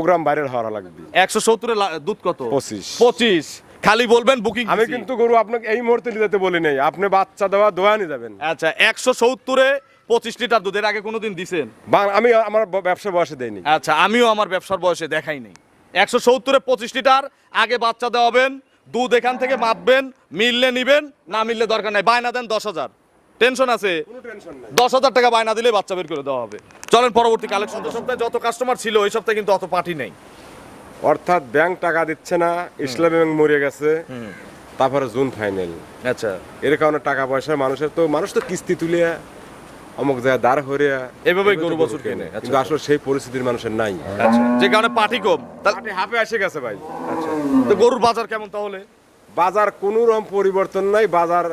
Programme viral হওয়া লাগবে। 170 দুধ কত? 25 খালি বলবেন বুকিং। আমি কিন্তু গরু আপনাকে এই মুহূর্তে নিতে বলি নাই, আপনি বাচ্চা দেওয়া দোয়া নিয়ে যাবেন। আচ্ছা 170 25 লিটার দুধের আগে কোনোদিন দিছেন? আমি আমার ব্যবসা বয়সে দেইনি। আচ্ছা আমিও আমার ব্যবসার বয়সে দেখাই নেই। 170 25 লিটার আগে বাচ্চা দেওয়াবেন, দুধ এখান থেকে মাপবেন, মিললে নিবেন, না মিললে দরকার নাই। বায়না দেন 10,000, টেনশন আছে? কোনো টেনশন নাই। 10,000 টাকা বায়না দিলে বাচ্চা বের করে দেওয়া হবে। চলেন পরবর্তী কালেকশন। সপ্তাহে যত কাস্টমার ছিল ওই সপ্তাহে কিন্তু অত পার্টি নেই। অর্থাৎ ব্যাংক টাকা দিচ্ছে না, ইসলামী ব্যাংক মরে গেছে, তারপরে জুন ফাইনাল। আচ্ছা এর কারণে টাকা পয়সা মানুষ তো কিস্তি তুলে অমুক জায়গায় দাঁড় হরিয়া এভাবেই গরু বছর কেনে। কিন্তু আসলে সেই পরিস্থিতির মানুষের নাই। আচ্ছা যে কারণে পার্টি কম। পার্টি হাফে এসে গেছে ভাই। আচ্ছা তো গরুর বাজার কেমন তাহলে? বাজার কোনো রকম পরিবর্তন নাই, বাজার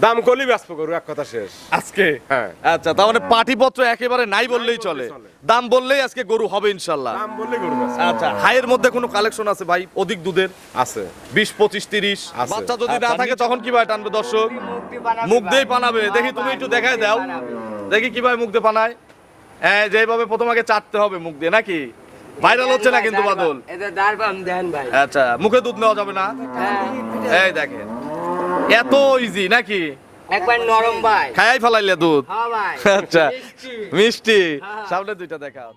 দাম কলি ব্যস্ত গরু, এক কথা শেষ আজকে। হ্যাঁ আচ্ছা তার মানে পাটিপত্র একেবারে নাই বললেই চলে, দাম বললেই আজকে গরু হবে ইনশাল্লাহ। দাম বললে গরু ব্যস্ত। আচ্ছা হাইয়ের মধ্যে কোনো কালেকশন আছে ভাই অধিক দুধের? আছে 20 25 30। আছে। বাচ্চা যদি না থাকে তখন কিভাবে টানবে দর্শক? মুখ দিয়েই পানাবে। দেখি তুমি একটু দেখায় দাও, দেখি কিভাবে মুখ দিয়ে পানায়। হ্যাঁ যেভাবে প্রথম আগে চাটতে হবে মুখ দিয়ে, নাকি? ভাইরাল হচ্ছে না কিন্তু বাদল। আচ্ছা মুখে দুধ নেওয়া যাবে না? এই দেখেন এত ইজি নাকি? একবার নরম ভাই। খায়াই ফেলাইলে দুধ। হ্যাঁ ভাই। আচ্ছা মিষ্টি। সামনে দুইটা দেখাও।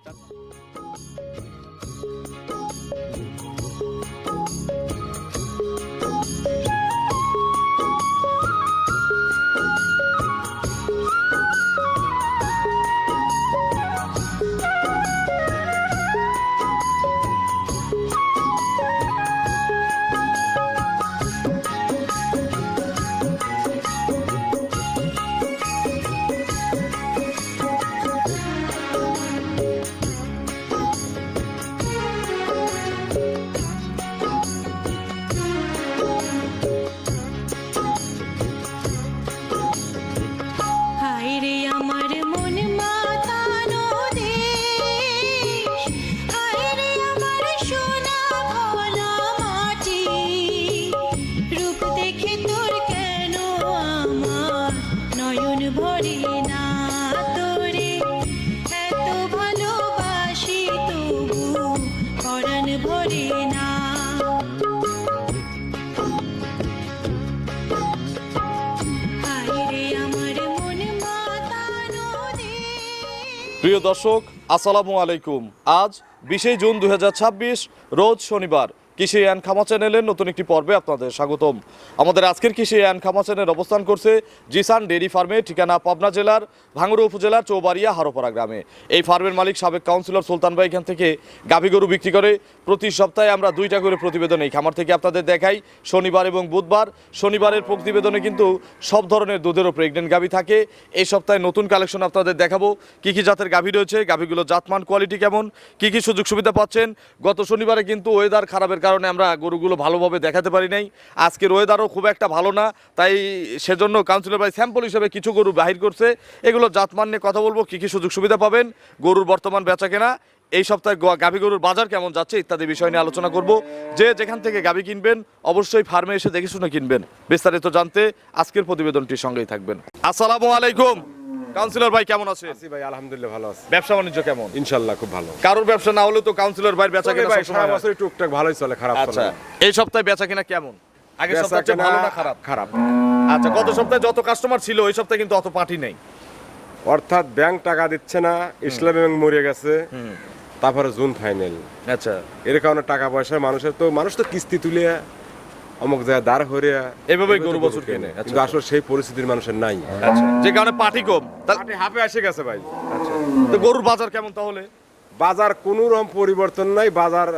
হায়রে আমার মন মাতানো দেশ, হায়রে আমার সোনা ভোলা মাটি, রূপ দেখে তোর কেন আমার নয়ন ভরে না, তোরে এত ভালোবাসি তবু পরাণ ভরে না। হায়রে আমার মন মাতানো দেশ। প্রিয় দর্শক আসসালামু আলাইকুম। আজ 20 জুন 2026 রোজ শনিবার। কৃষি অ্যান্ড খামা চ্যানেলের নতুন একটি পর্বে আপনাদের স্বাগতম। আমাদের আজকের কৃষি অ্যান্ড খামা চ্যানেল অবস্থান করছে জিসান ডেইরি ফার্মে, ঠিকানা পাবনা জেলার ভাঙ্গুড়া উপজেলার চৌবাড়িয়া হারোপাড়া গ্রামে। এই ফার্মের মালিক সাবেক কাউন্সিলর সুলতান ভাই এখান থেকে গাভী গরু বিক্রি করে। প্রতি সপ্তাহে আমরা 2টা করে প্রতিবেদন এই খামার থেকে আপনাদের দেখাই, শনিবার এবং বুধবার। শনিবারের প্রতিবেদনে কিন্তু সব ধরনের দুধেরও প্রেগনেন্ট গাভী থাকে। এই সপ্তাহে নতুন কালেকশন আপনাদের দেখাবো, কি কি জাতের গাভী রয়েছে, গাভীগুলো জাতমান কোয়ালিটি কেমন, কি কি সুযোগ সুবিধা পাচ্ছেন। গত শনিবারে কিন্তু ওয়েদার খারাপের কারণে আমরা গরুগুলো ভালোভাবে দেখাতে পারি নাই। আজকের ওয়েদারও খুব একটা ভালো না, তাই সেজন্য কাউন্সিলর ভাই স্যাম্পল হিসেবে কিছু গরু বাহির করছে। এগুলো জাতমান নিয়ে কথা বলবো, কি কি সুযোগ সুবিধা পাবেন, গরুর বর্তমান বেচা কেনা, এই সপ্তাহে গাভী গরুর বাজার কেমন যাচ্ছে ইত্যাদি বিষয় নিয়ে আলোচনা করব। যে যেখান থেকে গাভী কিনবেন অবশ্যই ফার্মে এসে দেখে শুনে কিনবেন। বিস্তারিত জানতে আজকের প্রতিবেদনটির সঙ্গেই থাকবেন। আসসালামু আলাইকুম কাউন্সিলর ভাই, কেমন আছেন? আছি ভাই, আলহামদুলিল্লাহ ভালো আছি। ব্যবসা বাণিজ্য কেমন? ইনশাআল্লাহ খুব ভালো। কারোর ব্যবসা না হলেও তো কাউন্সিলর ভাই বেচা কেনা ভাই সবসময় সারা হয়। বছর টুকটাক ভালোই চলে, খারাপ চলে আচ্ছা না। এই সপ্তাহে বেচা কেনা কেমন? আগের বেচা সপ্তাহে চেয়ে কেনা ভালো না খারাপ? খারাপ। আচ্ছা গত সপ্তাহে যত কাস্টমার ছিল ওই সপ্তাহে কিন্তু অত পার্টি নেই। অর্থাৎ ব্যাংক টাকা দিচ্ছে না, ইসলামী ব্যাংক মরে গেছে, তারপরে জুন ফাইনাল। আচ্ছা এর কারণে টাকা পয়সা মানুষ তো কিস্তি তুলে অমুক জায়গায় দাঁড় হরিয়া এভাবেই গরু বছর কেনে। আচ্ছা কিন্তু আসলে সেই পরিস্থিতির মানুষের নাই। আচ্ছা যে কারণে পার্টি কম। পার্টি হাফে এসে গেছে ভাই। আচ্ছা তো গরুর বাজার কেমন তাহলে? বাজার কোনো রকম পরিবর্তন নাই, বাজার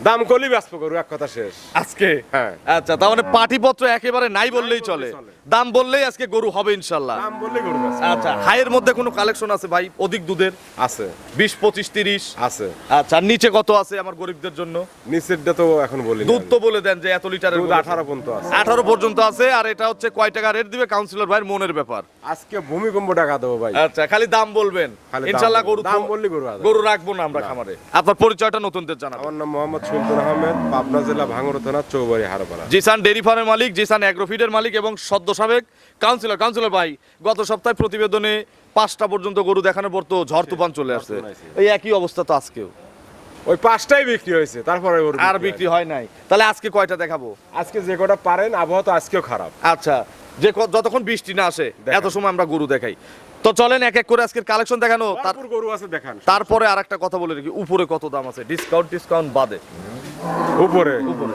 দাম কলি ব্যস্ত গরু, এক কথা শেষ আজকে। হ্যাঁ আচ্ছা তার মানে পাটিপত্র একেবারে নাই বললেই চলে, দাম বললেই আজকে গরু হবে ইনশাল্লাহ। দাম বললে গরু ব্যস্ত। আচ্ছা হাইয়ের মধ্যে কোনো কালেকশন আছে ভাই অধিক দুধের? আছে 20 25 30। আছে। আচ্ছা আর নিচে কত আছে আমার গরিবদের জন্য? নিচেরটা তো এখন বলি দুধ তো বলে দেন যে এত লিটারের দুধ গরু। 18 পর্যন্ত আছে। 18 পর্যন্ত আছে। আর এটা হচ্ছে কয় টাকা রেট দিবে কাউন্সিলর ভাইয়ের মনের ব্যাপার। আজকে ভূমিকম্প টাকা দেবো ভাই। আচ্ছা খালি দাম বলবেন খালি দাম ইনশাআল্লাহ। গরু দাম বললে গরু আছে। গরু রাখবো না আমরা খামারে। আপনার পরিচয়টা নতুনদের জানাবো। আমার নাম মোহাম্মদ সুলতান আহমেদ, পাবনা জেলা ভাঙ্গুড়া থানা চৌবাড়ি হারোপাড়া। জিসান ডেইরি ফার্মের মালিক, জিসান অ্যাগ্রোফিডের মালিক এবং সদ্য সাবেক কাউন্সিলর। কাউন্সিলর ভাই গত সপ্তাহে প্রতিবেদনে 5টা পর্যন্ত গরু দেখানোর পর তো ঝড় তুফান চলে আসছে, এই একই অবস্থা তো আজকেও। ওই 5টাই বিক্রি হয়েছে, তারপরে ওর আর বিক্রি হয় নাই। তাহলে আজকে কয়টা দেখাবো? আজকে যে কটা পারেন, আবহাওয়া তো আজকেও খারাপ। আচ্ছা, যতক্ষণ বৃষ্টি না আসে দেখান। এত সময় আমরা গরু দেখাই। তো চলেন এক এক করে আজকের কালেকশন দেখানো। তারপর গরু আছে দেখান। তারপরে আরেকটা কথা বলে রাখি, উপরে কত দাম আছে? ডিসকাউন্ট বাদে উপরে উপরে।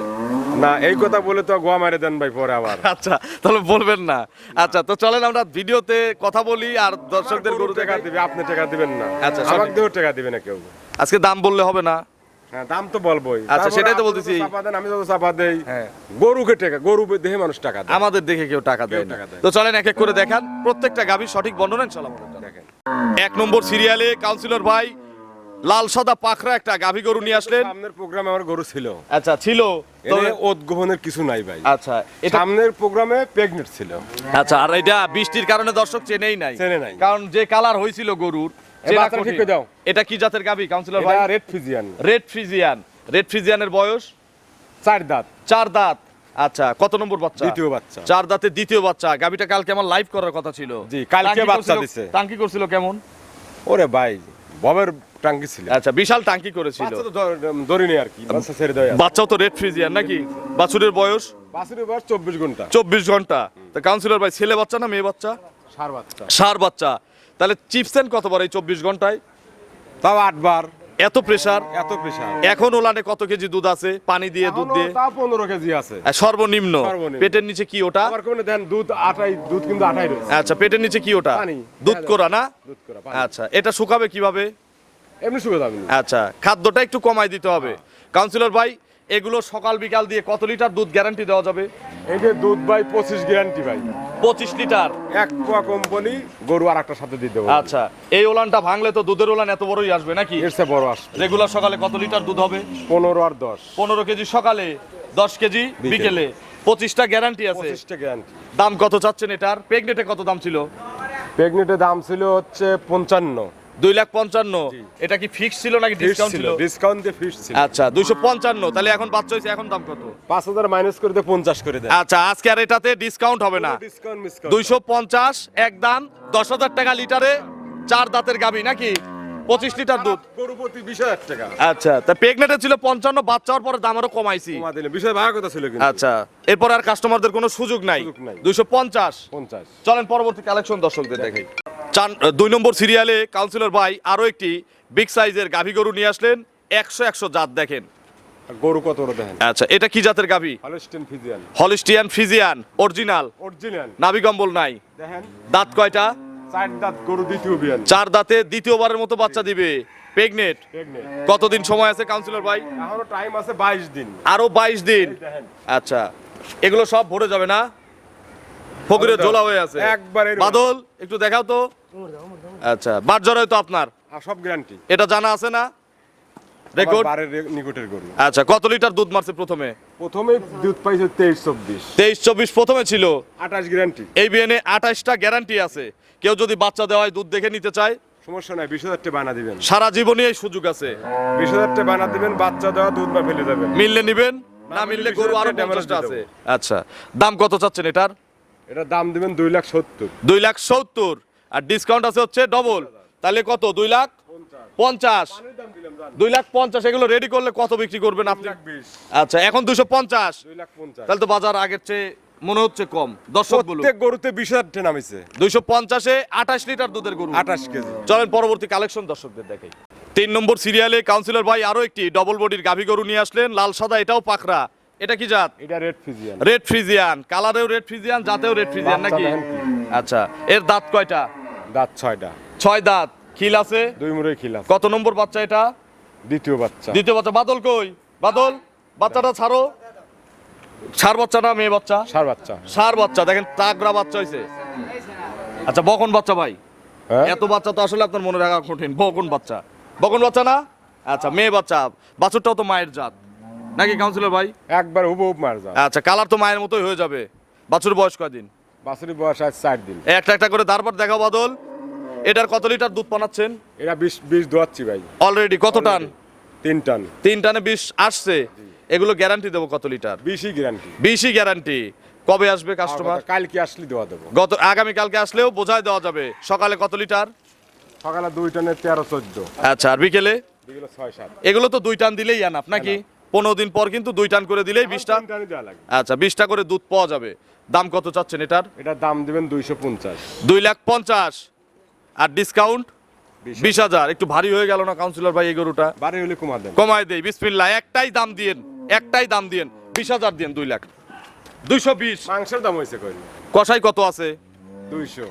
না, এই কথা বলে তো গোয়া মারে দেন ভাই পরে আবার। আচ্ছা, তাহলে বলবেন না। আচ্ছা, তো চলেন আমরা ভিডিওতে কথা বলি আর দর্শকদের গরু টাকা দেখাই। দিবে, আপনি টাকা দিবেন না। আচ্ছা, আমাকে দেও টাকা দিবে না কেউ। আজকে দাম বললে হবে না। হ্যাঁ, দাম তো বলবোই। আচ্ছা, তারপরে সেটাই তো আপনি বলতেছি। চাপা দেন, আমি তো চাপা দেই। হ্যাঁ। গরুকে টাকা, গরু দেখে মানুষ টাকা দেয়। আমাদের দেখে কেউ টাকা দেয় না। টাকা দেয় না। তো চলেন এক এক করে দেখান, প্রত্যেকটা গাভীর সঠিক বর্ণনা ইনশাআল্লাহ আমাদের দেখেন, এক নম্বর সিরিয়ালে কাউন্সিলর ভাই লাল সাদা পাখরা একটা গাভী গরু নিয়ে আসলেন। সামনের প্রোগ্রামে আমার গরু ছিল। আচ্ছা, ছিল তবে উদ্গোপনের কিছু নাই ভাই। আচ্ছা, এটা সামনের প্রোগ্রামে প্রেগনেন্ট ছিল। আচ্ছা, আর এটা বৃষ্টির কারণে দর্শক চেনেই নাই। চেনে নাই। কারণ যে কালার হয়েছিল গরুর, এ চেনা বাচ্চাটা কঠিন। ঠিক করে দাও। এটা কি জাতের গাভী কাউন্সিলর ভাই? এটা red Friesian, red Friesian. Red ফ্রিজিয়ানের বয়স 4 দাঁত, 4 দাঁত। আচ্ছা, কত নম্বর বাচ্চা? দ্বিতীয় বাচ্চা। 4 দাঁতের দ্বিতীয় বাচ্চা। গাভীটা কালকে আমার লাইভ করার কথা ছিল। জি, কালকে টাঙ্কি বাচ্চা করছিল- দিছে। টাঙ্কি করছিল কেমন? ওরে ভাই, ববের টাঙ্কি ছিল। আচ্ছা, বিশাল টাঙ্কি করেছিল। বাচ্চা তো ধরিনি আর কি, বাচ্চা ছেড়ে দেয়। বাচ্চাও তো রেড ফ্রিজিয়ান নাকি? বাছুরের বয়স বাছুরের বয়স 24 ঘন্টা। 24 ঘন্টা। তো কাউন্সিলর ভাই, ছেলে বাচ্চা না মেয়ে বাচ্চা? ষাঁড় বাচ্চা। ষাঁড় বাচ্চা। তাহলে চিপসেন কতবার এই 24 ঘন্টায়? তাও 8 বার। এত প্রেসার। এত প্রেসার। এখন ওলানে কত কেজি দুধ আছে? পানি দিয়ে দুধ দিয়ে তাও 15 কেজি আছে। আর সর্বনিম্ন সর্বনিম্ন। পেটের নিচে কি ওটা? আবার কোনে দেন দুধ আটাই, দুধ কিন্তু আটাই রয়েছে। আচ্ছা, পেটের নিচে কি ওটা? পানি। দুধ করা না? দুধ করা পানি। আচ্ছা, এটা শুকাবে কিভাবে? এমনি শুকে যাবে না। আচ্ছা, খাদ্যটা একটু কমাই দিতে হবে। কাউন্সিলর ভাই, এগুলো সকাল বিকাল দিয়ে কত লিটার দুধ গ্যারান্টি দেওয়া যাবে? এই যে দুধ ভাই 25 গ্যারান্টি ভাই। 25 লিটার। এক পোয়া কোম্পানি গরু আর একটা সাথে দিয়ে দেবো। আচ্ছা, এই ওলানটা ভাঙলে তো দুধের ওলান এত বড়ই আসবে নাকি? এর চেয়ে বড় আসবে। রেগুলার সকালে কত লিটার দুধ হবে? 15 আর 10। 15 কেজি সকালে, 10 কেজি বিকেলে। 25টা গ্যারান্টি আছে। 25টা গ্যারান্টি। দাম কত চাচ্ছেন এটার? প্রেগনেটে কত দাম ছিল? প্রেগনেটের দাম ছিল হচ্ছে 55। 2,55,000। এটা কি ফিক্স ছিল নাকি ডিসকাউন্ট ছিল? ডিসকাউন্ট দিয়ে ফিক্স ছিল। আচ্ছা, 255। তাহলে এখন বাচ্চা হয়েছে, এখন দাম কত? 5000 মাইনাস করে দিয়ে 50 করে দেয়। আচ্ছা, আজকে আর এটাতে ডিসকাউন্ট হবে না। ডিসকাউন্ট মিস করে। 250 একদম। 10,000 টাকা লিটারে 4 দাঁতের গাভী নাকি? 25 লিটার দুধ। গরু প্রতি 20000 টাকা। আচ্ছা, তা প্রেগনেটে ছিল 55, বাচ্চা হওয়ার পরে দাম আরো কমাইছি। কমা দিলে 20 ভাড়া কথা ছিল কিন্তু। আচ্ছা, এরপর আর কাস্টমারদের কোনো সুযোগ নাই। সুযোগ নাই। 250। 50। চলেন পরবর্তী কালেকশন দর্শকদের দেখাই। 2 নম্বর সিরিয়ালে কাউন্সিলর ভাই আরো একটি বিগ সাইজের গাভী গরু নিয়ে আসলেন। 100 জাত দেখেন। আর গরু কত বড় দেখেন। আচ্ছা, এটা কি জাতের গাভী? Holstein Friesian. Holstein Friesian original. Original. নাভি কম্বল নাই। দেখেন, দাঁত কয়টা? 4 দাঁত গরু দ্বিতীয় বিয়ান। 4 দাঁতে দ্বিতীয়বারের মতো বাচ্চা দিবে। প্রেগনেট। প্রেগনেন্ট। কতদিন সময় আছে কাউন্সিলর ভাই? এখনো টাইম আছে 22 দিন। আরো 22 দিন। দেখেন। আচ্ছা, এগুলো সব ভরে যাবে না? ফকিরে জোলা হয়ে আছে একবারে বাদল, একটু দেখাও তো। আচ্ছা, বাট জরাই তো আপনার, আর সব গ্যারান্টি। এটা জানা আছে না? রেকর্ড। বারের নিকটের গরু। আচ্ছা, কত লিটার দুধ মারছে প্রথমে? প্রথমে দুধ পাইছে 23-24। 23-24 প্রথমে ছিল। 28 গ্যারান্টি। এই বিয়ানে 28টা গ্যারান্টি আছে। কেউ যদি বাচ্চা দেওয়ায় দুধ দেখে নিতে চায়, সমস্যা নাই, 20000 টাকা বানা দিবেন। সারা জীবনই এই সুযোগ আছে। 20000 টাকা বানা দিবেন, বাচ্চা দেওয়া দুধ না ফেলে দেবেন। মিললে নিবেন, না মিললে গরু আরো 20,000 50টা দিয়ে আছে। দেবো। আচ্ছা, দাম কত চাচ্ছেন এটার? এটা দাম দিবেন 2,70,000। 2,70,000। আর ডিসকাউন্ট আছে হচ্ছে ডবল। তাহলে কত? 2,50,000। 2,50,000 এগুলো রেডি করলে কত বিক্রি করবেন আপনি? 2,20,000। আচ্ছা, এখন 250। 2,50,000। তাহলে তো বাজার আগের চেয়ে মনে হচ্ছে কম। দর্শক বলুন, প্রত্যেক গরুতে 20,000 টাকা নামিছে। 250-এ 28 লিটার দুধের গরু। 28 কেজি। চলেন পরবর্তী কালেকশন দর্শকদের দেখাই। 3 নম্বর সিরিয়ালে কাউন্সিলর ভাই আরো একটি ডবল বডির গাভী গরু নিয়ে আসলেন, লাল সাদা, এটাও পাকড়া। এটা কি জাত? এটা রেড ফিজিয়ান। Red Friesian. কালারেও রেড ফ্রিজিয়ান, জাতেও রেড ফ্রিজিয়ান বাচ্চা নাকি? দেখেন কি? আচ্ছা, এর দাঁত কয়টা? দাঁত 6টা। 6 দাঁত। খিল আছে? 2 মুড়ে খিলা। কত নম্বর বাচ্চা এটা? দ্বিতীয় বাচ্চা। দ্বিতীয় বাচ্চা। বাদল কই? বাদল, বাচ্চাটা ছাড়ো। ষাঁড় বাচ্চা না মেয়ে বাচ্চা? ষাঁড় বাচ্চা। ষাঁড় বাচ্চা। দেখেন, তাগড়া বাচ্চা হয়েছে। আচ্ছা, বকন বাচ্চা ভাই। হ্যাঁ? এত বাচ্চা তো আসলে আপনার মনে রাখা কঠিন। বকন বাচ্চা। বকন বাচ্চা না? আচ্ছা, মেয়ে বাচ্চা। বাছুরটাও তো মায়ের জাত নাকি কাউন্সিলর ভাই? একবার হুবহুব মার যা। আচ্ছা, কালার তো মায়ের মতোই হয়ে যাবে। বাছুর বয়স কয়দিন? বাছুরি বয়স আজ 4 দিন। একটা একটা করে দাঁড়বার দেখাও বাদল। এটার কত লিটার দুধ পানাচ্ছেন এটা 20 দোয়াচ্ছি ভাই। অলরেডি? কত টান? 3 টন। 3 টানে 20 আসছে। এগুলো গ্যারান্টি দেবো কত লিটার? 20ই গ্যারান্টি। 20ই গ্যারান্টি। কবে আসবে কাস্টমার? কালকে আসলে দেওয়া দেবো। আগামী কালকে আসলেও বোঝায় দেওয়া যাবে। সকালে কত লিটার? সকালে 2 টনে 13-14। আচ্ছা, আর বিকেলে? দুইগুলো 6-7 এগুলো তো 2 টান দিলেই আনাপ নাকি? 15 দিন পর কিন্তু 2 টান করে দিলেই 20টা। দেওয়া লাগবে। আচ্ছা 20টা করে দুধ পাওয়া যাবে। দাম কত চাচ্ছেন এটার? এটার দাম দিবেন 250। 2,50,000 আর ডিসকাউন্ট 20,000। একটু ভারী হয়ে গেল না কাউন্সিলর ভাই এই গরুটা? বাড়ি হলে কমা দেন। কমায় দেই বিসমিল্লাহ। একটাই দাম দিয়েন, একটাই দাম দিয়েন। 20,000 দিয়েন। 2,20,000। মাংসের দাম হইছে কই? কষাই কত আছে? 200।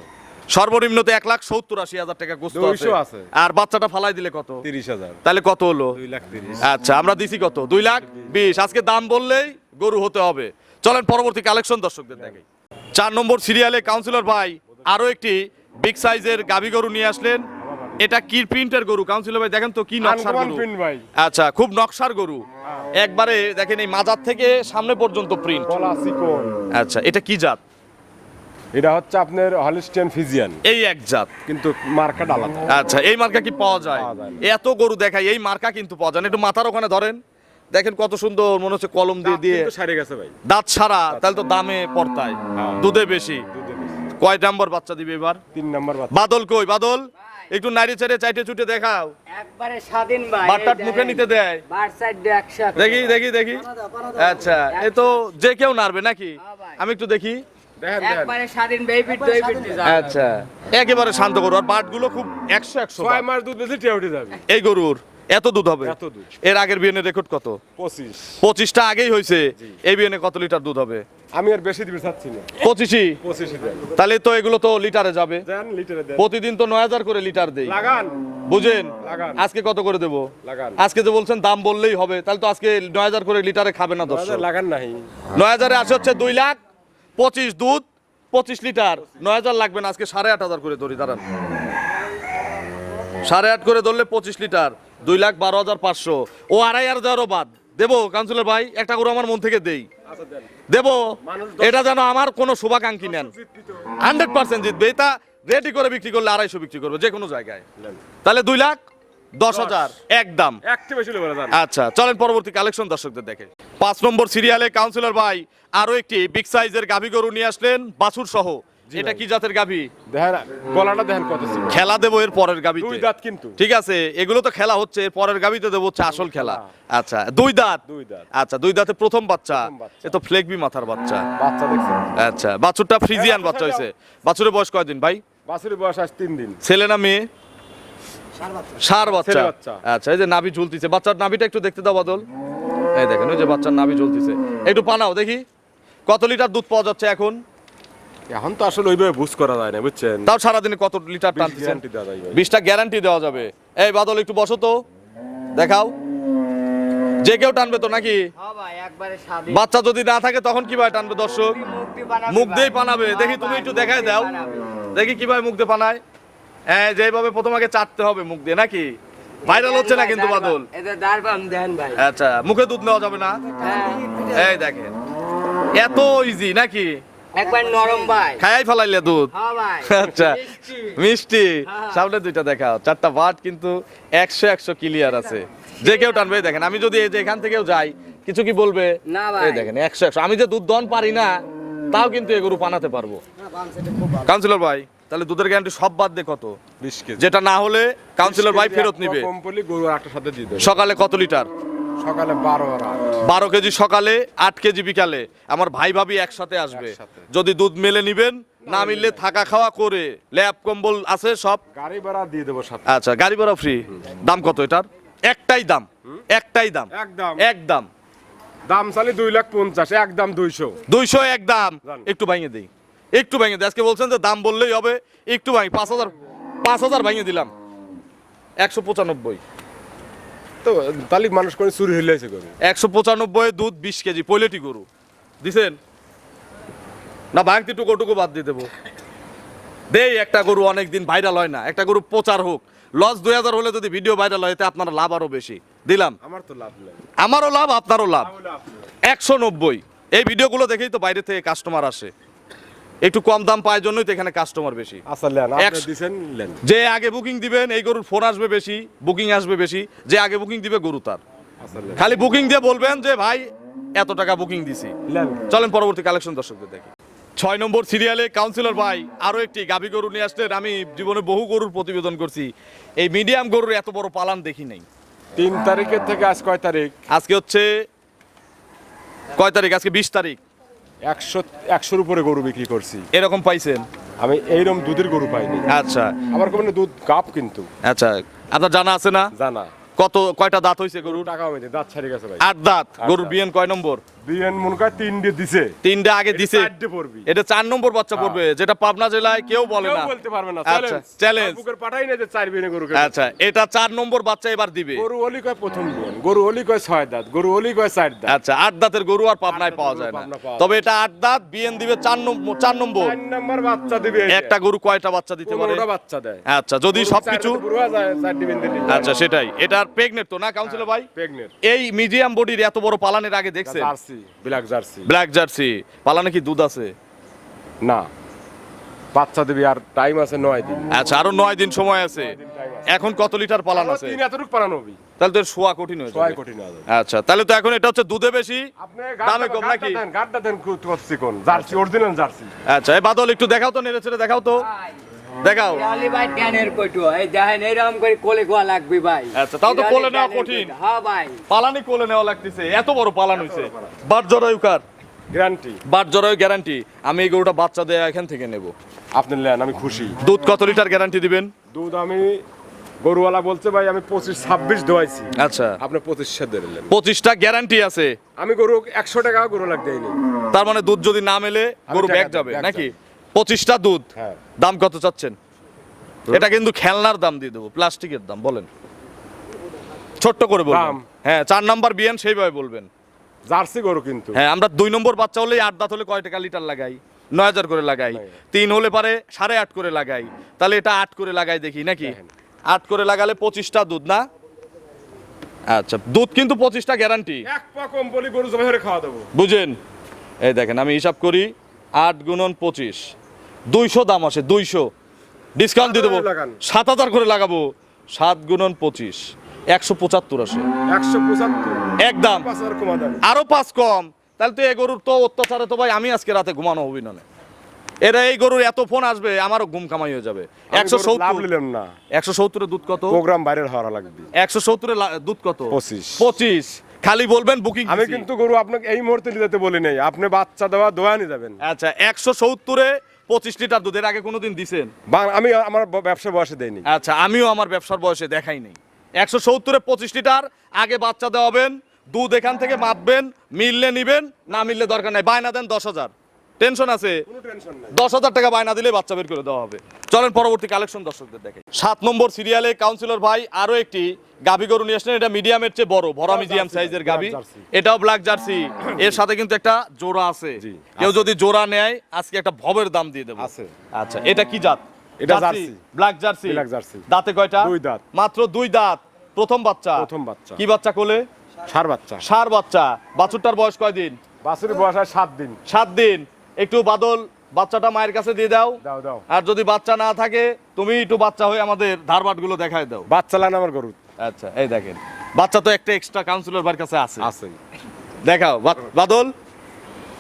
সর্বনিম্ন তো 1,70,000-80,000 টাকা গোস্ত 200 আছে। আছে। আর বাচ্চাটা ফালাই দিলে কত? 30,000। তাহলে কত হলো? 2,30,000। আচ্ছা আমরা দিছি কত? 2,20,000। আজকে দাম বললেই গরু হতে হবে। চলেন পরবর্তী কালেকশন দর্শকদের দেখাই। 4 নম্বর সিরিয়ালে কাউন্সিলর ভাই আরো একটি বিগ সাইজের গাভী গরু নিয়ে আসলেন। এটা কি প্রিন্টের গরু কাউন্সিলর ভাই? দেখেন তো কি নকশার আনকমন গরু। প্রিন্ট ভাই। আচ্ছা খুব নকশার গরু একবারে। দেখেন এই মাজার থেকে সামনে পর্যন্ত প্রিন্ট। গলা চিকন। আচ্ছা এটা কি জাত? এটা হচ্ছে আপনার হলিস্টিয়ান ফিজিয়ান, এই এক জাত। কিন্তু মার্কাটা আলাদা। আচ্ছা এই মার্কা কি পাওয়া যায়? পাওয়া যায় না। এত গরু দেখাই এই মার্কা কিন্তু পাওয়া যায় না। একটু মাথার ওখানে ধরেন, দেখেন কত সুন্দর মনে হচ্ছে কলম দিয়ে দিয়ে কিন্তু সারে গেছে ভাই। দাঁত ছাড়া। তাহলে তো দামে পড়তায়, হ্যাঁ। দুধে বেশি। দুধে বেশি। কয় নাম্বার বাচ্চা দিবে এবার? 3 নাম্বার বাচ্চা। বাদল কই? বাদল একটু নাড়ি ছেড়ে চাইটে চুটে দেখাও। একবারে স্বাধীন ভাই। বাটটাট মুখে নিতে দেয়। বার সাইড দিয়ে একসাথে। দেখি দেখি দেখি। আচ্ছা এ তো যে কেউ নাড়বে নাকি? হ্যাঁ ভাই। আমি একটু দেখি। দেখেন দেখেন। একবারে স্বাধীন বেবিট বেবিট যায়। আচ্ছা একেবারে শান্ত গরু। আর বাটগুলো খুব 100 6 মাস দুধ বেশি টিয়া উঠে যাবে। এই গরুর এত দুধ হবে? এত দুধ। এর আগের বিয়েনের রেকর্ড কত? 25। 25টা আগেই হয়েছে। এই বিয়েনে কত লিটার দুধ হবে? আমি আর বেশি দিতে চাচ্ছি না। 25ই? 25 দেন। তাহলে তো এগুলো তো লিটারে যাবে। দেন লিটারে দেন। প্রতিদিন তো 9,000 করে লিটার দেই। লাগান। বুঝেন? লাগান। আজকে কত করে দেবো? লাগান। আজকে যে বলছেন দাম বললেই হবে, তাহলে তো আজকে 9,000 করে লিটারে খাবে না দর্শক। লাগান নাই। 9,000 আসে হচ্ছে 2,25,000 দুধ 25 লিটার। 9,000 লাগবে না, আজকে 8,500 করে ধরি। দাঁড়ান 8.5 করে ধরলে 25 লিটার 2,12,500। ও 2,500 বাদ দেবো কাউন্সিলর ভাই। একটা করে আমার মন থেকে দেই, দেবো। এটা যেন আমার কোনো শুভাকাঙ্ক্ষী নেন। 100% জিতবে। এটা রেডি করে বিক্রি করলে 250 বিক্রি করবে যে কোনো জায়গায়। তাহলে 2,10,000 একদম। একটু বেশি বলে দেন। আচ্ছা চলেন পরবর্তী কালেকশন দর্শকদের দেখে। 5 নম্বর সিরিয়ালে কাউন্সিলর ভাই আরো একটি বিগ সাইজের গাভী গরু নিয়ে আসলেন বাছুর সহ। এটা কি জাতের গাভী? দেখেন গলাটা দেখেন কত ছিল। খেলা দেবো এর পরের গাভীতে। 2 দাঁত কিন্তু। ঠিক আছে এগুলো তো খেলা হচ্ছে, এর পরের গাভীতে দেবো হচ্ছে আসল খেলা। আচ্ছা 2 দাঁত। 2 দাঁত। আচ্ছা 2 দাঁতে প্রথম বাচ্চা। প্রথম বাচ্চা। এ তো ফ্লেগবি মাথার বাচ্চা। বাচ্চা দেখছেন? আচ্ছা বাছুরটা ফ্রিজিয়ান বাচ্চা হয়েছে। বাছুরের বয়স কয়দিন ভাই? বাছুরের বয়স আজ 3 দিন। ছেলে না মেয়ে? ষাঁড় বাচ্চা। ছেলে বাচ্চা। আচ্ছা এই যে নাভি ঝুলতিছে, বাচ্চার নাভিটা একটু দেখতে দাও বাদল। এই দেখেন ওই যে বাচ্চার নাভি ঝুলতিছে, একটু পানাও দেখি। কত লিটার দুধ পাওয়া যাচ্ছে এখন? এখন তো আসলে ওইভাবে বুঝ করা যায় না বুঝছেন। তাও সারাদিনে কত লিটার 20 টানতেছেন? গ্যারান্টি দেওয়া যায় ভাই। 20টা গ্যারান্টি দেওয়া যাবে। এই বাদল একটু বসো তো, দেখাও। যে কেউ টানবে তো নাকি? হ্যাঁ ভাই একবারে স্বাধীন। বাচ্চা যদি না থাকে তখন কিভাবে টানবে দর্শক? মুখ দিয়ে বানাবে মুখ ভাই। দিয়েই পানাবে। দেখি হ্যাঁ তুমি ভাই, একটু মুখ দেখাই দিয়ে দাও। বানাবে। দেখি কিভাবে মুখ দিয়ে পানায়। হ্যাঁ যেভাবে প্রথম আগে চাটতে হবে মুখ দিয়ে নাকি? ভাইরাল হচ্ছে না কিন্তু বাদল। এটা দারবাম দেন ভাই। আচ্ছা মুখে দুধ নেওয়া যাবে না? হ্যাঁ এই দেখেন এত ইজি নাকি? একবার নরম ভাই। খায়াই ফেলাইলে দুধ। হ্যাঁ ভাই। আচ্ছা মিষ্টি। মিষ্টি। হ্যাঁ। সামনে দুইটা দেখাও, 4টা বাট কিন্তু 100 ক্লিয়ার আছে। যে কেউ টানবে। এই দেখেন আমি যদি এই যে এখান থেকেও যাই কিছু কি বলবে? না ভাই। এই দেখেন 100 আমি যে দুধ দন পারি না তাও কিন্তু এ গরু পানাতে পারবো। কাউন্সিলর ভাই তাহলে দুধের গ্যারান্টি সব বাদ দিয়ে কত? 20 কেজি। যেটা না হলে কাউন্সিলর ভাই ফেরত নিবে। কম পড়লে গরু আটটার সাথে দিয়ে দেবে। সকালে কত লিটার? সকালে 12 আর 8। 12 কেজি সকালে, 8 কেজি বিকালে। আমার ভাই ভাবি একসাথে আসবে। একসাথে। যদি দুধ মেলে নিবেন, না মিললে থাকা খাওয়া করে ল্যাব কম্বল আছে সব। গাড়ি ভাড়া দিয়ে দেবো সাথে। আচ্ছা গাড়ি ভাড়া ফ্রি। দাম কত এটার? একটাই দাম, একটাই দাম, একদম। একদম। দাম চালি 2,50,000, একদম 200। 200 একদম। জান। একটু ভাঙিয়ে দেই, একটু ভাঙিয়ে দিই। আজকে বলছেন যে দাম বললেই হবে, একটু ভাঙি। 5,000 ভাঙিয়ে দিলাম। 195। তো তালি মানুষ করে চুরি হইলে আছে গরু। 195 দুধ 20 কেজি পৈলেটি গরু দিছেন না? ভাঙতি টুকু বাদ দিয়ে দেবো। দেই একটা গরু অনেকদিন ভাইরাল হয় না, একটা গরু প্রচার হোক। লস 2000 হলে যদি ভিডিও ভাইরাল হয় এতে আপনার লাভ আরো বেশি। দিলাম, আমার তো লাভ নাই। আমারও লাভ আপনারও লাভ। 190। এই ভিডিওগুলো দেখেই তো বাইরে থেকে কাস্টমার আসে। একটু কম দাম পায় জন্যই তো এখানে কাস্টমার বেশি। আচ্ছা লেন, আপনি 100 দিছেন লেন। যে আগে বুকিং দিবেন এই গরুর ফোন আসবে বেশি, বুকিং আসবে বেশি। যে আগে বুকিং দিবে গরু তার। আচ্ছা লেন। খালি বুকিং দিয়ে বলবেন যে ভাই এত টাকা বুকিং দিছি। লেন। চলেন পরবর্তী কালেকশন দর্শকদের দেখি। 6 নম্বর সিরিয়ালে কাউন্সিলর ভাই আরো একটি গাভী গরু নিয়ে আসলেন। আমি জীবনে বহু গরুর প্রতিবেদন করছি, এই মিডিয়াম গরুর এত বড় পালান দেখি নাই। 3 তারিখের থেকে আজ কয় তারিখ? আজকে হচ্ছে কয় তারিখ? আজকে 20 তারিখ। 100-100-র উপরে গরু বিক্রি করছি। এরকম পাইছেন? আমি এইরকম দুধের গরু পাইনি। আচ্ছা আমার কোনো দুধ গাপ কিন্তু আচ্ছা, আপনার জানা আছে না জানা। কয়টা দাঁত হইছে গরুর? টাকা হইছে, দাঁত ছাড়ি গেছে ভাই। 8 দাঁত। গরুর বিয়ান কয় নম্বর? বিয়ান মনে কয় 3 দিয়ে দিছে। 3টা আগে দিছে, 4 পড়বি। এটা 4 নম্বর বাচ্চা পড়বে, যেটা পাবনা জেলায় কেউ বলে কেউ না। বলতে পারবে না। আচ্ছা, চ্যালেঞ্জ। বুকের পাঠাই না যে 4 বিয়ানে গরু। আচ্ছা, এটা 4 নম্বর বাচ্চা এবার দিবে। গরু ওলি কয় প্রথম বিয়ান, গরু ওলি কয় 6 দাঁত, গরু ওলি কয় 4 দাঁত। আচ্ছা, 8 দাঁতের গরু আর পাবনায় পাওয়া যায় না, পাবনা পাওয়া তবে এটা 8 দাঁত বিয়ান দিবে 4 নম্বর। 4 নম্বর 4 নাম্বার বাচ্চা দিবে। একটা গরু কয়টা বাচ্চা দিতে পারে? 15টা বাচ্চা দেয়। আচ্ছা, যদি সবকিছু গরু আছে 4 দিবেন দিলে। আচ্ছা, সেটাই। এটার প্রেগনেন্ট তো না কাউন্সিলর ভাই? প্রেগনেন্ট। এই মিডিয়াম বডির এত বড় পালানের আগে দেখছেন? Jersey, black Jersey. Black Jersey পালানে কি দুধ আছে? না, বাচ্চা দিবি আর টাইম আছে 9 দিন। আচ্ছা, আরো 9 দিন সময় আছে। এখন কত লিটার পালান আছে? 3 এতটুক পালানো হবে। তাহলে তো শোয়া কঠিন হয়ে ছয় যাবে। কোটি না যাবে। আচ্ছা, তাহলে তো এখন এটা হচ্ছে দুধে বেশি, আপনি দামে কম নাকি? গাড়টা দেন করছি কোন জার্সি, অরিজিনাল জার্সি। আচ্ছা, এই বাদল একটু দেখাও তো, নেড়ে ছেড়ে দেখাও তো, দেখাও। আলি ভাই জ্ঞানের কইটো এই দেখেন এরকম করে কোলে কোয়া লাগবে ভাই। আচ্ছা, তাও তো কোলে নেওয়া কঠিন। হ্যাঁ ভাই, পালানি কোলে নেওয়া লাগতেছে, এত বড় পালান হইছে। বাট জরায়ুকার গ্যারান্টি। বাট জরায়ু গ্যারান্টি। আমি এই গরুটা বাচ্চা দেয়া এখান থেকে নেব। আপনি নেন, আমি খুশি। দুধ কত লিটার গ্যারান্টি দিবেন? দুধ আমি গরুওয়ালা বলছে ভাই আমি 25-26 দোয়াইছি। আচ্ছা, আপনি 25 দিলেন। 25টা গ্যারান্টি আছে। আমি গরু 100 টাকা গরু লাগ দেইনি। তার মানে দুধ যদি না মেলে গরু টাকা ব্যাগ দেব, যাবে ব্যাগ নাকি? 25টা দুধ। হ্যাঁ। দাম কত চাচ্ছেন? এটা কিন্তু খেলনার দাম দিয়ে দেবো, প্লাস্টিকের দাম। বলেন, ছোট্ট করে বলবেন। দাম? হ্যাঁ, 4 নাম্বার বিয়ান সেইভাবে বলবেন। জার্সি গরু কিন্তু। হ্যাঁ, আমরা 2 নম্বর বাচ্চা হলে 8 দাঁত হলে কয় টাকা লিটার লাগাই? 9000 করে লাগাই। 3 হলে পারে 8.5 করে লাগাই। তাহলে এটা 8 করে লাগাই দেখি নাকি? 8 করে লাগালে 25টা দুধ না? আচ্ছা, দুধ কিন্তু 25টা গ্যারান্টি। এক পা কম বলি গরু জবাই করে খাওয়া দেবো। বুঝেন? এই দেখেন, আমি হিসাব করি 8 গুণন 25, 200 দাম আসে। 200 ডিসকাউন্ট দিয়ে দেবো, লাগান। 7000 করে লাগাবো। 7 গুণন 25, 175 আসে 175 একদম। 5000 কমা দেন। আরো 5 কম। তাহলে তো এই গরুর তো অত্যাচারে তো ভাই আমি আজকে রাতে ঘুমানো হবি না। এরা এই গরুর এত ফোন আসবে, আমারও ঘুম কামাই হয়ে যাবে। লাভ 170 নিলাম না। 170 এর দুধ কত? প্রোগ্রাম বাইরের হওয়া লাগবে। 170 এর দুধ কত? 25 খালি বলবেন বুকিং। আমি কিন্তু গরু আপনাকে এই মুহূর্তে নিতে বলি নাই, আপনি বাচ্চা দেওয়া দোয়া নিয়ে যাবেন। আচ্ছা, 170 এ 25 লিটার দুধ এর আগে কোনোদিন দিছেন? আমি আমার ব্যবসা বয়সে দেইনি। আচ্ছা, আমিও আমার ব্যবসার বয়সে দেখাই নেই। 170 এ 25 লিটার আগে বাচ্চা দেওয়াবেন, দুধ এখান থেকে মাপবেন, মিললে নিবেন, না মিললে দরকার নাই। বায়না দেন 10,000। টেনশন আছে? কোনো টেনশন নাই। 10,000 টাকা বায়না দিলে বাচ্চা বের করে দেওয়া হবে। চলেন পরবর্তী কালেকশন দর্শকদের দেখাই। 7 নম্বর সিরিয়ালে কাউন্সিলর ভাই আরো একটি গাভী গরু নিয়ে আসলেন। এটা মিডিয়ামের চেয়ে বড়, ভরা মিডিয়াম সাইজের গাভী। এটাও ব্ল্যাক জার্সি। এর সাথে কিন্তু একটা জোড়া আছে। জি, কেউ যদি জোড়া নেয় আজকে একটা ভবের দাম দিয়ে দেবো। আছে। আচ্ছা, এটা কি জাত? এটা jersey. Black Jersey. Black jersey. দাঁতে কয়টা? 2 দাঁত। মাত্র 2 দাঁত। প্রথম বাচ্চা। প্রথম বাচ্চা। কি বাচ্চা কোলে? ষাঁড় বাচ্চা। ষাঁড় বাচ্চা। বাছুরটার বয়স কয়দিন? বাছুরের বয়স হয় 7 দিন। 7 দিন। একটু বাদল বাচ্চাটা মায়ের কাছে দিয়ে দাও। দাও দাও। আর যদি বাচ্চা না থাকে তুমি একটু বাচ্চা হয়ে আমাদের ধারবাট গুলো দেখায় দাও। বাচ্চা লান আমার গরু আচ্ছা, এই দেখেন বাচ্চা তো একটা এক্সট্রা কাউন্সিলর ভাইয়ের কাছে আছে। আছে। দেখাও বাদল,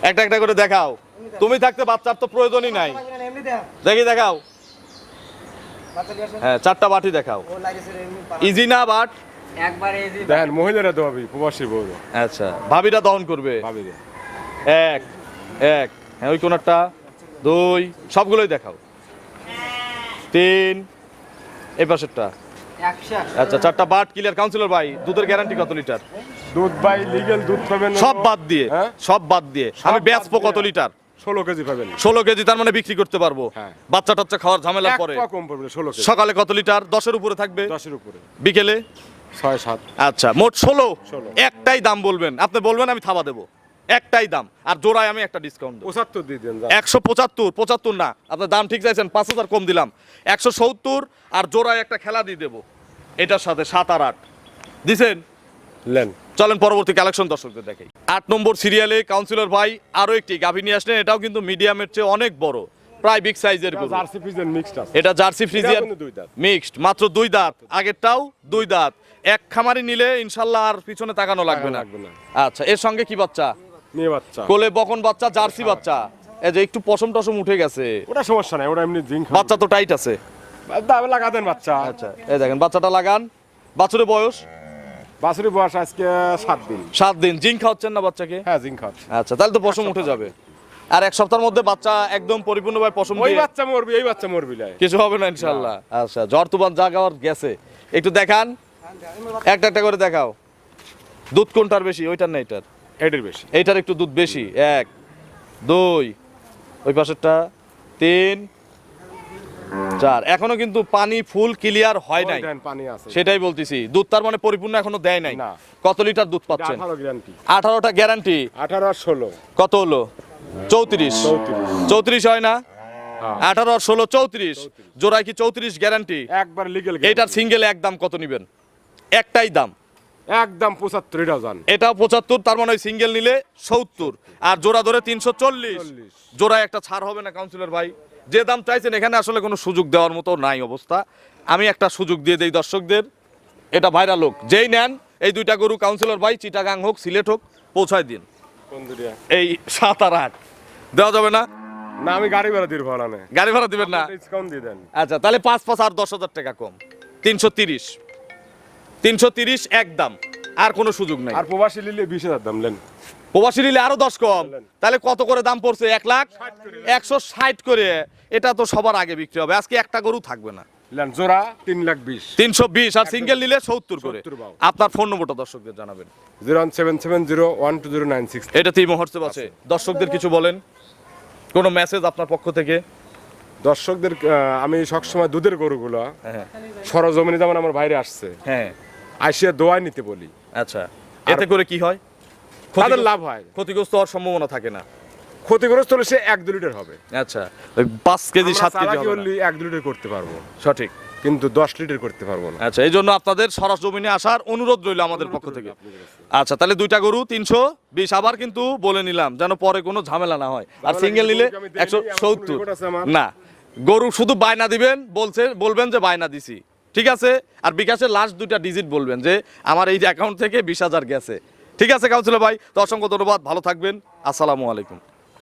একটা একটা করে দেখাও। তুমি থাকতে বাচ্চার তো প্রয়োজনই নাই। দেখি দেখাও। হ্যাঁ, 4টা বাটি দেখাও। ইজি না বাট? একবারে এই যে দেখেন মহিলারা দোয়াবি, প্রবাসী বউ। আচ্ছা, ভাবিরা দহন করবে। ভাবি রে। 1 1, হ্যাঁ ওই কোনটা 2, সবগুলোই দেখাও। 3, এই পাশেরটা। 100 আচ্ছা, 4টা বাট ক্লিয়ার। কাউন্সিলর ভাই দুধের গ্যারান্টি কত লিটার? দুধ ভাই লিগ্যাল দুধ পাবেন সব বাদ দিয়ে, হ্যাঁ? সব বাদ দিয়ে আমি বাদ বেচবো কত দিয়ে। লিটার? 16 কেজি পাবেন। 16 কেজি, তার মানে বিক্রি করতে পারবো। হ্যাঁ। বাচ্চা টাচ্চা খাওয়ার ঝামেলা এক পরে। পা কম পড়বে 16 কেজি। সকালে কত লিটার? 10-এর উপরে থাকবে। 10 এর উপরে। বিকেলে 6-7। আচ্ছা, মোট 16। 16 একটাই দাম বলবেন, আপনি বলবেন আমি থাবা দেবো। একটাই দাম, আর জোড়ায় আমি একটা ডিসকাউন্ট দেবো। 75 দিয়ে দেন। 175 না, আপনার দাম ঠিক চাইছেন, 5000 কম দিলাম। 170 আর জোড়ায় একটা খেলা দিয়ে দেবো এটার সাথে। 7 আর 8 দিছেন। লেন। চলেন পরবর্তী কালেকশন দর্শকদের দেখাই। 8 নম্বর সিরিয়ালে কাউন্সিলর ভাই আরো একটি গাভী নিয়ে আসলেন। এটাও কিন্তু মিডিয়ামের চেয়ে অনেক বড়, প্রায় বিগ সাইজের গরু। জার্সি ফ্রিজিয়ান মিক্সড আছে। এটা জার্সি ফ্রিজিয়ান কিন্তু 2 দাঁত। মিক্সড, মাত্র 2 দাঁত। আগেরটাও 2 দাঁত। এক খামারি নিলে ইনশাল্লাহ আর পিছনে তাকানো লাগবে না। লাগবে না। আচ্ছা, এর সঙ্গে কি বাচ্চা? মেয়ে বাচ্চা। কোলে বকন বাচ্চা, জার্সি বাচ্চা। এই যে একটু পশম টসম উঠে গেছে, ওটা সমস্যা নাই, ওটা এমনি জিঙ্ক। বাচ্চা তো টাইট আছে। দাম লাগা দেন বাচ্চা। আচ্ছা, এই দেখেন বাচ্চাটা লাগান। বাছুরের বয়স বাছুরি বয়স আজকে 7 দিন। 7 দিন। জিঙ্ক খাওয়াচ্ছেন না বাচ্চাকে? হ্যাঁ, জিঙ্ক খাওয়াচ্ছি। আচ্ছা, তাহলে তো পশম উঠে যাবে। আর এক সপ্তাহের মধ্যে বাচ্চা একদম পরিপূর্ণভাবে পশম ওই দিয়ে বাচ্চা মরবি, এই বাচ্চা মরবি লাই। কিছু হবে না ইনশাআল্লাহ। আচ্ছা, জ্বর তুফান যা গাওয়ার গেছে। একটু দেখান, একটা একটা করে দেখাও। দুধ কোনটার বেশি, ওইটার না এটার? এটার বেশি। এইটার একটু দুধ বেশি। 1 2 ওই পাশেরটা 3 4। এখনো কিন্তু পানি ফুল ক্লিয়ার হয় নাই, ওই দেন, পানি আছে। সেটাই বলতেছি। দুধ তার মানে পরিপূর্ণ এখনো দেয় নাই। না। কত লিটার দুধ পাচ্ছেন? 18 গ্যারান্টি। 18টা গ্যারান্টি। 18 আর 16। কত হলো? 34। 34 হয় না? 18 আর 16 34। জোড়ায় কি 34 গ্যারান্টি? একবার লিগ্যাল। এইটার সিঙ্গেল একদম কত নিবেন? একটাই দাম, একদম 75 ডজন। এটাও 75, তার মানে ওই সিঙ্গেল নিলে 70 আর জোড়া ধরে 340। জোড়ায় একটা ছাড় হবে না কাউন্সিলর ভাই? যে দাম চাইছেন এখানে আসলে কোনো সুযোগ দেওয়ার মতো নাই অবস্থা। আমি একটা সুযোগ দিয়ে দেই দর্শকদের, এটা ভাইরাল হোক, যেই নেন এই দুইটা গরু কাউন্সিলর ভাই চিটাগাং হোক সিলেট হোক পৌঁছায় দিন। কোন দুরিয়া? এই 7 আর 8 দেওয়া যাবে না? না, আমি গাড়ি ভাড়া দিব না। না, গাড়ি ভাড়া দিবেন না? ডিসকাউন্ট দিয়ে দেন। আচ্ছা, তাহলে 5 আর 10,000 টাকা কম, 330। 330 একদম, আর কোনো সুযোগ নাই। আর প্রবাসী নিলে 20,000 দাম লেন। প্রবাসী নিলে আরো 10 কম, তাহলে কত করে দাম পড়ছে? 1,60,000 করে। এটা তো সবার আগে বিক্রি হবে, আজকে একটা গরু থাকবে না। লেন জোড়া 3,20,000। 320 আর সিঙ্গেল নিলে 70 করে। 70 বাবু। আপনার ফোন নম্বরটা দর্শকদের জানাবেন। 01770120996। এটা তিন হোয়াটসঅ্যাপ আছে, দর্শকদের কিছু বলেন, কোনো মেসেজ আপনার পক্ষ থেকে? দর্শকদের আমি সবসময় দুধের গরুগুলো হ্যাঁ সরজমিনে, যেমন আমার বাইরে আসছে, হ্যাঁ। আইসিয়া দোয়াই নিতে বলি। আচ্ছা, এতে করে কি হয়? তাদের লাভ হয়। ক্ষতিগ্রস্ত হওয়ার সম্ভাবনা থাকে না। ক্ষতিগ্রস্ত হলে সে 1-2 লিটার হবে। আচ্ছা, ওই 5 কেজি 7 কেজি চালাকি হবে না। হলে 1-2 লিটার করতে পারবো, সঠিক। কিন্তু 10 লিটার করতে পারবো না। আচ্ছা, এই জন্য আপনাদের সরাসরি আসার অনুরোধ রইল আমাদের পক্ষ থেকে। আচ্ছা, তাহলে দুইটা গরু 320। আবার কিন্তু বলে নিলাম যেন পরে কোনো ঝামেলা না হয়। আর সিঙ্গেল নিলে 170 না। গরু শুধু বায়না দিবেন, বলবেন যে বায়না দিছি, ঠিক আছে? আর বিকাশের লাস্ট 2টা ডিজিট বলবেন যে আমার এই অ্যাকাউন্ট থেকে 20,000 গেছে। ঠিক আছে কাউন্সিলর ভাই, তো অসংখ্য ধন্যবাদ, ভালো থাকবেন, আসসালামু আলাইকুম।